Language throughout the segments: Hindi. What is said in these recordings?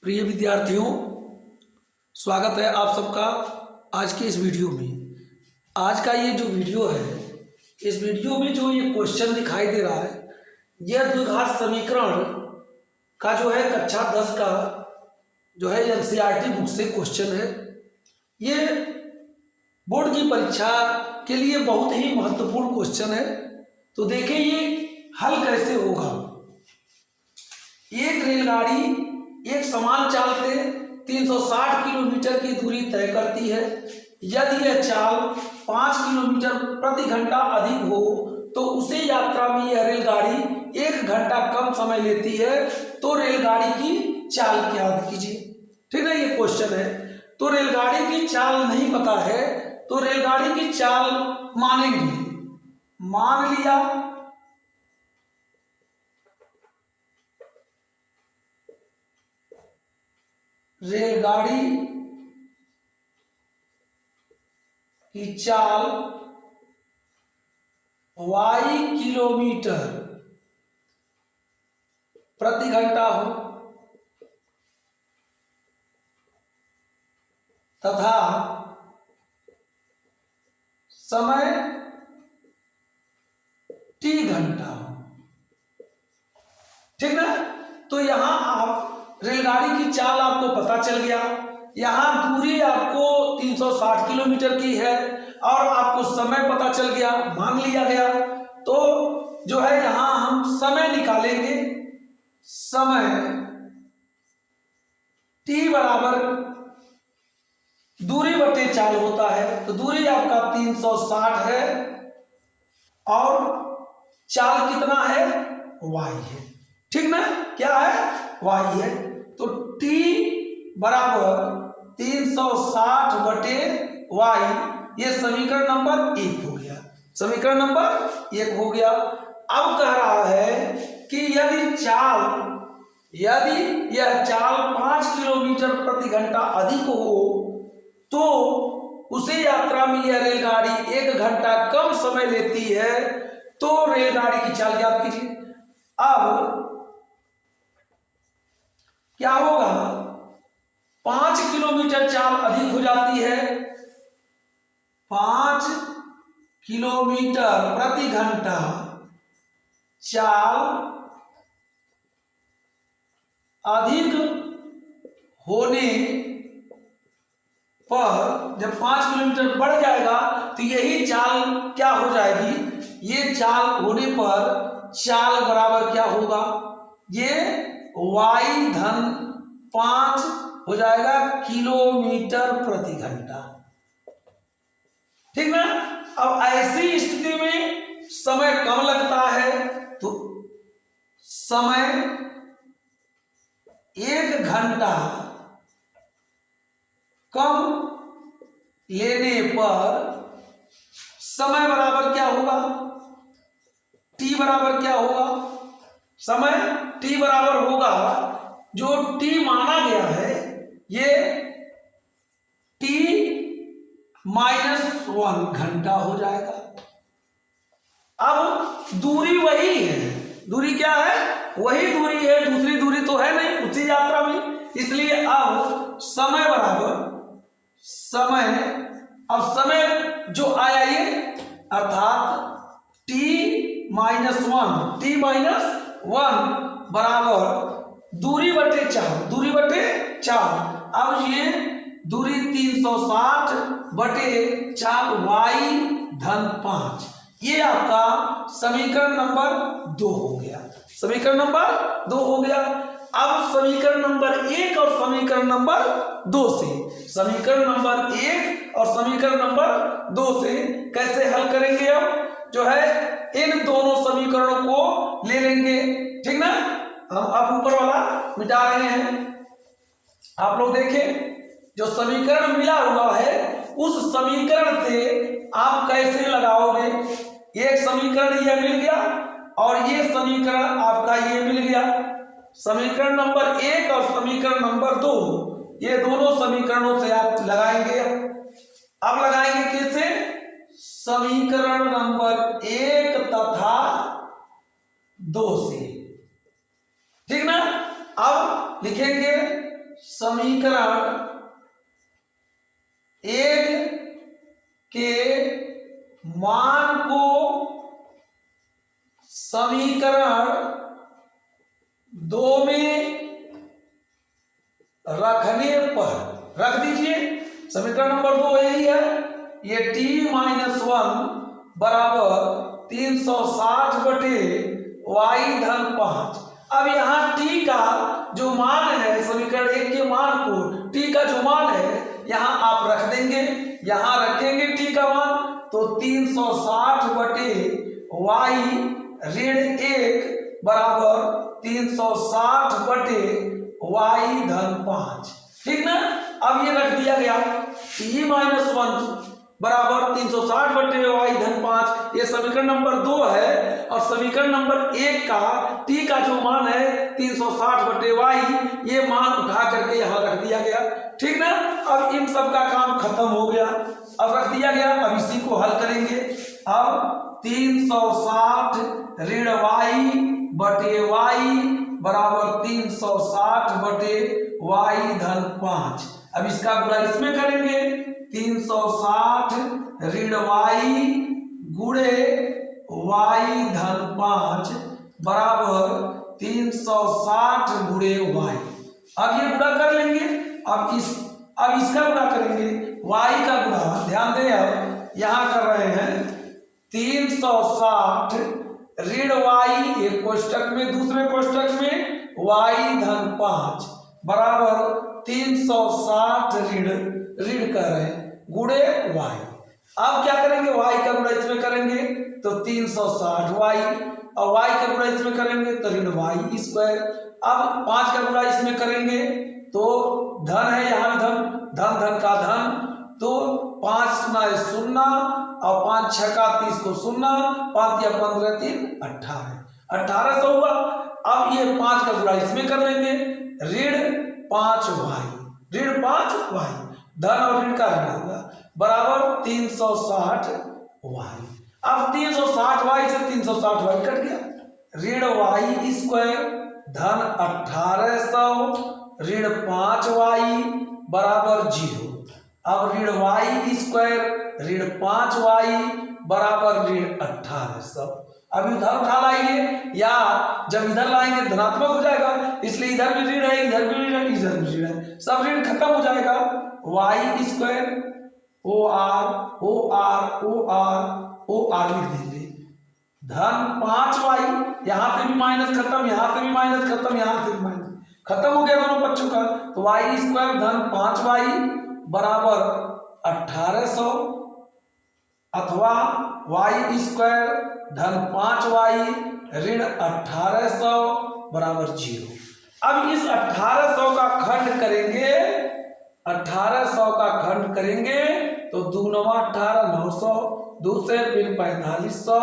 प्रिय विद्यार्थियों, स्वागत है आप सबका आज के इस वीडियो में। आज का ये जो वीडियो है, इस वीडियो में जो ये क्वेश्चन दिखाई दे रहा है, यह द्विघात समीकरण का जो है कक्षा 10 का जो है एनसीईआरटी बुक से क्वेश्चन है। ये बोर्ड की परीक्षा के लिए बहुत ही महत्वपूर्ण क्वेश्चन है। तो देखिए ये हल कैसे होगा। एक रेलगाड़ी एक समान चाल से 360 किलोमीटर की दूरी तय करती है। यदि यह चाल 5 किलोमीटर प्रति घंटा अधिक हो तो उसे यात्रा में यह रेलगाड़ी 1 घंटा कम समय लेती है। तो रेलगाड़ी की चाल क्या कीजिए। ठीक है, ये क्वेश्चन है। तो रेलगाड़ी की चाल नहीं पता है तो रेलगाड़ी की चाल मानेंगे। मान लिया रेलगाड़ी की चाल y किलोमीटर प्रति घंटा हो तथा समय t घंटा हो। ठीक ना। तो यहां आप रेलगाड़ी की चाल आपको पता चल गया। यहां दूरी आपको 360 किलोमीटर की है और आपको समय पता चल गया, मान लिया गया। तो जो है यहां हम समय निकालेंगे। समय t बराबर दूरी बटे चाल होता है। तो दूरी आपका 360 है और चाल कितना है, y है। ठीक ना, क्या है, y है। तो t बराबर 360 बटे y, ये समीकरण नंबर 1 हो गया। समीकरण नंबर 1 हो गया। अब कह रहा है कि यदि यह चाल 5 किलोमीटर प्रति घंटा अधिक हो तो उसे यात्रा में यह रेलगाड़ी 1 घंटा कम समय लेती है। तो रेलगाड़ी की चाल ज्ञात कीजिए। अब क्या होगा, 5 किलोमीटर चाल अधिक हो जाती है। 5 किलोमीटर प्रति घंटा चाल अधिक होने पर जब 5 किलोमीटर बढ़ जाएगा तो यही चाल क्या हो जाएगी, ये चाल होने पर चाल बराबर क्या होगा, ये y धन 5 हो जाएगा किलोमीटर प्रति घंटा। ठीक ना। अब ऐसी स्थिति में समय कम लगता है तो समय 1 घंटा कम लेने पर समय बराबर क्या होगा, t बराबर क्या होगा, समय t बराबर होगा, जो t माना गया है ये t -1 घंटा हो जाएगा। अब दूरी वही है, दूरी क्या है, वही दूरी है, दूसरी दूरी तो है नहीं उसी यात्रा में। इसलिए अब समय बराबर समय जो आया ये अर्थात t -1 बराबर दूरी बटे चाल। अब ये दूरी 360 बटे चाल y धन 5, ये आपका समीकरण नंबर 2 हो गया। समीकरण नंबर 2 हो गया। अब समीकरण नंबर 1 और समीकरण नंबर 2 से, समीकरण नंबर 1 और समीकरण नंबर 2 से कैसे हल करेंगे, अब जो है इन दोनों समीकरणों को ले लेंगे। ठीक ना। हम अब ऊपर वाला मिटा रहे हैं। आप लोग देखें, जो समीकरण मिला हुआ है उस समीकरण से आप कैसे लगाओगे। एक समीकरण यह मिल गया और ये समीकरण आपका ये मिल गया। समीकरण नंबर 1 और समीकरण नंबर 2, ये दोनों समीकरणों से आप लगाएंगे। अब लगाएंगे कैसे, समीकरण नंबर 1 तथा 2 से। ठीक ना। अब लिखेंगे समीकरण एक के मान को समीकरण दो में रखने पर रख दीजिए। समीकरण नंबर 2 यही है, ये t-1 बराबर 360 बटे y धन 5। अब यहाँ t का जो मान है, समीकरण 1 के मान को t का जो मान है यहाँ आप रख देंगे, यहाँ रखेंगे t का मान, तो 360 बटे y ऋण 1 बराबर 360 बटे y धन 5, ठीक ना। अब ये रख दिया गया t-1 बराबर 360 बटे y धन 5, ये समीकरण नंबर 2 है। और समीकरण नंबर 1 का t का जो मान है 360 बटे y, ये मान उठा करके यहाँ रख दिया गया, ठीक ना। अब इन सब का काम खत्म हो गया, अब रख दिया गया। अब इसी को हल करेंगे। अब 360 ऋण y बटे y बराबर 360 बटे y धन 5। अब इसका गुणा इसमें करेंगे, 360 ऋण y गुणे y धन 5 बराबर 360 गुणे y। अब ये गुणा कर लेंगे। अब इसका गुणा करेंगे, y का गुणा, ध्यान दें, अब यहां कर रहे हैं 360 ऋण y, एक कोष्टक में, दूसरे कोष्टक में y धन 5 बराबर 360 ऋण कर रहे हैं गुणे y। अब क्या करेंगे, y का गुणा इसमें करेंगे तो 360 y, और y का गुणा इसमें करेंगे तो ऋण y स्क्वायर। अब 5 का गुणा इसमें करेंगे तो धन है, यहाँ धन धन का धन, तो 5 सुना है 0 और 5 6 का 30 को 0, 5 या 15 3 1800 हुआ। अब ये 5 का गुणा इसमें कर लेंगे, ऋण 5y, ऋण 5y, धन और ऋण का ऋण होगा बराबर 360y। अब 360y से 360y कट गया, ऋण y स्क्वायर धन 1800 ऋण 5y बराबर 0। अब ऋण y स्क्वायर ऋण 5y बराबर ऋण 1800। अब इधर उठा लाइए, या जब इधर लाएंगे धनात्मक हो जाएगा, इसलिए इधर भी ऋण है, इधर भी ऋण है, इधर भी ऋण है, सब ऋण खत्म हो जाएगा। y स्क्वायर OR लिख देंगे, धन 5y, यहाँ पे भी माइनस खत्म, यहाँ से भी माइनस खत्म, यहाँ से भी माइनस खत्म हो गया दोनों पक्षों का, तो y स्क्वायर धन 5y बराबर 1800 अथवा y स्क्वायर धन 5y ऋण 1800 बराबर 0। अब इस 1800 का खंड करेंगे, 1800 का खंड करेंगे तो 2 9 18 900, 2 से फिर 4500,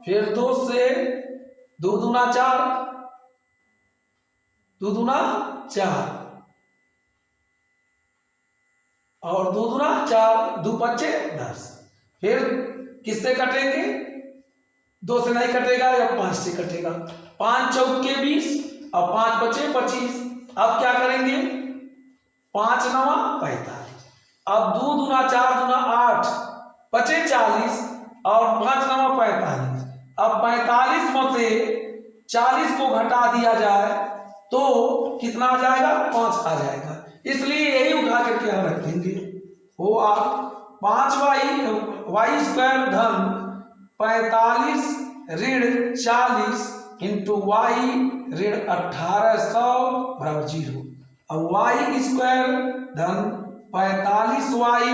फिर 2 से 2 दूना 4, 2 दूना 4 और 2 दूना 4, 2 5 10। फिर किससे कटेंगे, 2 से नहीं कटेगा या 5 से कटेगा, 5 चौके 20 और 5 बचे 25। अब क्या करेंगे, 5 9 45, अब 2 दूना 4 दूना 8, बचे 40 और 5 9 45। अब 45 में से 40 को घटा दिया जाए तो कितना आ जाएगा, 5 आ जाएगा, इसलिए यही उठा करके यहाँ रख देंगे। वो आप 5y स्क्वायर धन 45 ऋण 40 इंटू y ऋण 1800 बराबर 0। अब y स्क्वायर धन 45y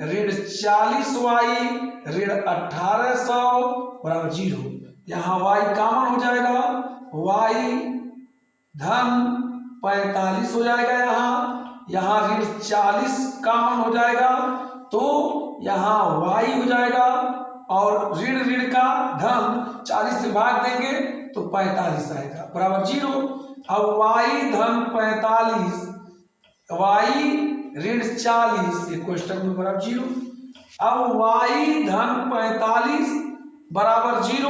ऋण 40y ऋण 1800 बराबर 0। यहाँ y कॉमन हो जाएगा, y धन 45 हो जाएगा, यहाँ ऋण 40 कॉमन हो जाएगा, तो यहाँ y हो जाएगा और ऋण ऋण का धन 40 से भाग देंगे तो 45 आएगा बराबर 0। अब y धन 45 y ऋण 40 एक क्वेश्चन में बराबर 0। अब y धन 45 बराबर 0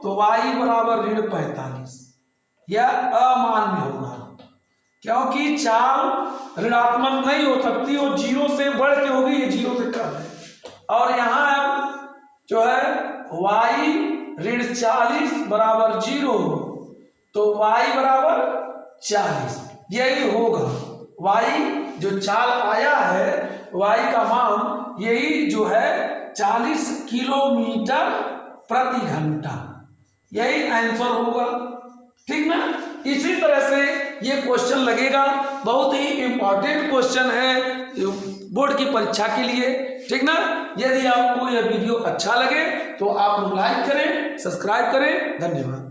तो y बराबर ऋण 45, यह अमान्य होगा, क्योंकि चाल ऋणात्मक नहीं हो सकती, वो जीरो से बढ़ के होगी, ये जीरो से कम है। और यहाँ अब जो है y ऋण 40 बराबर 0, तो y बराबर 40 यही होगा। y जो चाल आया है, y का मान यही जो है 40 किलोमीटर प्रति घंटा, यही आंसर होगा। ठीक ना। इसी तरह से ये क्वेश्चन लगेगा, बहुत ही इंपॉर्टेंट क्वेश्चन है बोर्ड की परीक्षा के लिए। ठीक ना। यदि आपको यह वीडियो अच्छा लगे तो आप लोग लाइक करें, सब्सक्राइब करें। धन्यवाद।